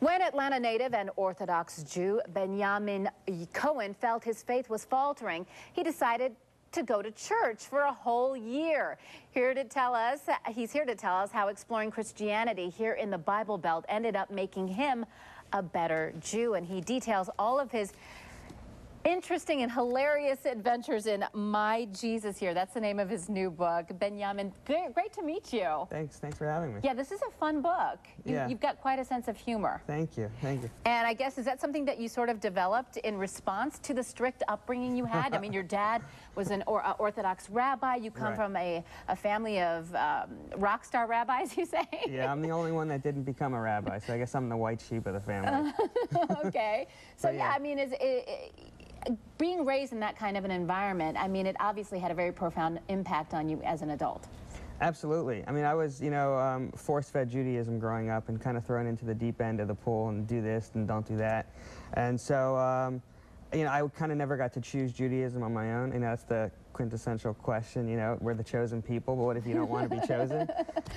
When Atlanta native and Orthodox Jew Benyamin Cohen felt his faith was faltering, he decided to go to church for a whole year. He's here to tell us how exploring Christianity here in the Bible Belt ended up making him a better Jew. And he details all of his interesting and hilarious adventures in My Jesus Here. That's the name of his new book. Benyamin, great to meet you. Thanks for having me. Yeah, this is a fun book. You've got quite a sense of humor. Thank you. And I guess, is that something that you sort of developed in response to the strict upbringing you had? I mean, your dad was an Orthodox rabbi. You come from a family of rock star rabbis, you say? Yeah, I'm the only one that didn't become a rabbi, so I guess I'm the white sheep of the family. Okay. So yeah, I mean, being raised in that kind of an environment, I mean, it obviously had a very profound impact on you as an adult. Absolutely. I mean, I was, force-fed Judaism growing up and kind of thrown into the deep end of the pool and do this and don't do that. And so, I kind of never got to choose Judaism on my own. That's the quintessential question, we're the chosen people, but what if you don't want to be chosen?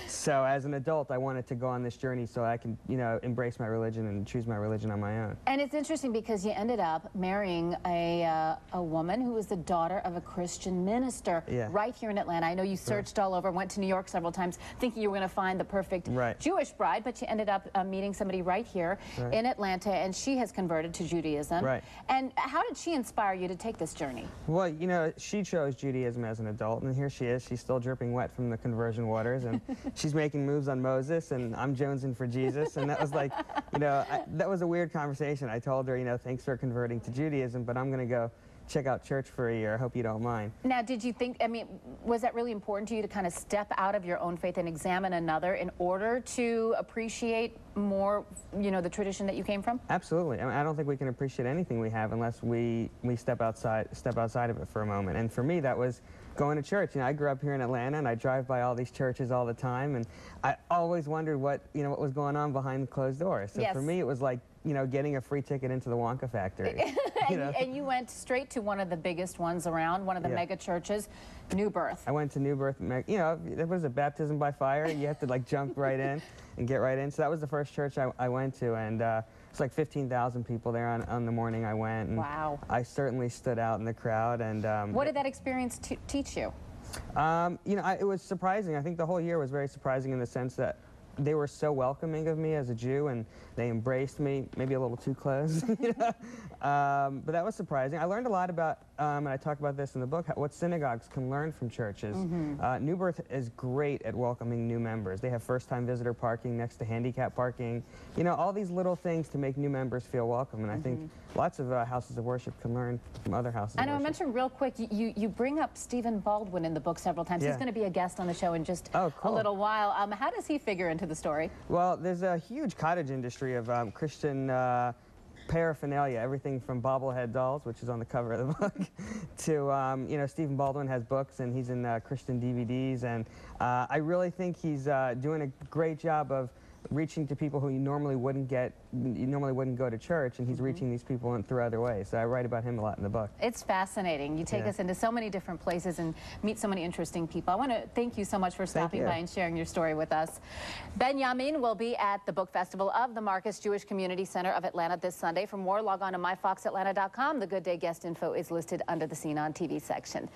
So as an adult, I wanted to go on this journey so I can, embrace my religion and choose my religion on my own. And it's interesting because you ended up marrying a woman who was the daughter of a Christian minister right here in Atlanta. I know you searched all over, went to New York several times thinking you were going to find the perfect Jewish bride, but you ended up meeting somebody right here in Atlanta, and she has converted to Judaism. And how did she inspire you to take this journey? Well, she chose Judaism as an adult, and here she is. She's still dripping wet from the conversion waters, and she's making moves on Moses, and I'm jonesing for Jesus. And that was like, that was a weird conversation. I told her, thanks for converting to Judaism, but I'm going to go check out church for a year. I hope you don't mind. Now, did you think, was that really important to you to kind of step out of your own faith and examine another in order to appreciate more, the tradition that you came from? Absolutely. I don't think we can appreciate anything we have unless we step outside of it for a moment. And for me, that was going to church. I grew up here in Atlanta, and I drive by all these churches all the time, and I always wondered what was going on behind closed doors. So for me, it was like, getting a free ticket into the Wonka factory. And you went straight to one of the biggest ones around, one of the mega churches, New Birth. I went to New Birth. It was a baptism by fire. You have to like jump right in and get right in. So that was the first church I went to, and it's like 15,000 people there on the morning I went. And wow. I certainly stood out in the crowd. And what did that experience teach you? It was surprising. I think the whole year was very surprising in the sense that they were so welcoming of me as a Jew, and they embraced me, maybe a little too close. But that was surprising. I learned a lot about, and I talk about this in the book, what synagogues can learn from churches. New Birth is great at welcoming new members. They have first-time visitor parking next to handicap parking. All these little things to make new members feel welcome, and I think lots of houses of worship can learn from other houses of worship. I mentioned real quick, you bring up Stephen Baldwin in the book several times. He's going to be a guest on the show in just a little while. How does he figure into the story? Well, there's a huge cottage industry of Christian paraphernalia, everything from bobblehead dolls, which is on the cover of the book, to, Stephen Baldwin has books, and he's in Christian DVDs, and I really think he's doing a great job of reaching to people who you normally wouldn't go to church, and he's reaching these people through other ways. So I write about him a lot in the book. It's fascinating. You take us into so many different places and meet so many interesting people. I want to thank you so much for stopping by and sharing your story with us. Benyamin will be at the Book Festival of the Marcus Jewish Community Center of Atlanta this Sunday. For more, log on to myfoxatlanta.com. The Good Day guest info is listed under the Scene on TV section.